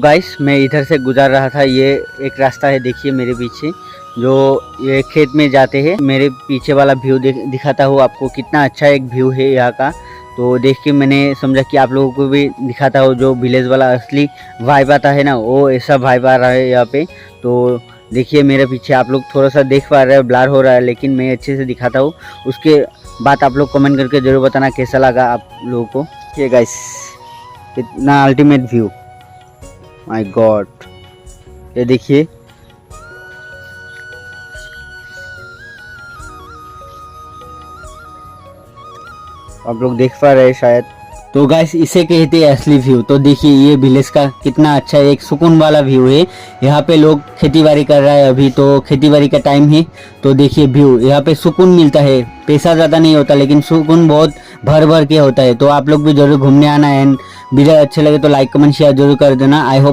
Guys मैं इधर से गुजर रहा था, ये एक रास्ता है देखिए मेरे पीछे, जो ये खेत में जाते हैं। मेरे पीछे वाला व्यू दिखाता हूँ आपको, कितना अच्छा एक व्यू है यहाँ का। तो देख के मैंने समझा कि आप लोगों को भी दिखाता हूँ, जो विलेज वाला असली वाइब आता है ना, वो ऐसा वाइब आ रहा है यहाँ पे। तो देखिए मेरे पीछे आप लोग थोड़ा सा देख पा रहे हो, ब्लर हो रहा है, लेकिन मैं अच्छे से दिखाता हूँ। उसके बाद आप लोग कमेंट करके ज़रूर बताना कैसा लगा आप लोगों को। ये गाइस कितना अल्टीमेट व्यू, माय गॉड, ये देखिए। आप लोग देख पा रहे हैं शायद। तो गाइस इसे कहते हैं असली व्यू। तो देखिए ये विलेज का कितना अच्छा एक सुकून वाला व्यू है। यहाँ पे लोग खेती बाड़ी कर रहा है, अभी तो खेती बाड़ी का टाइम है। तो देखिए व्यू, यहाँ पे सुकून मिलता है, पैसा ज़्यादा नहीं होता लेकिन सुकून बहुत भर भर के होता है। तो आप लोग भी जरूर घूमने आना है। वीडियो अच्छे लगे तो लाइक कमेंट शेयर जरूर कर देना। I hope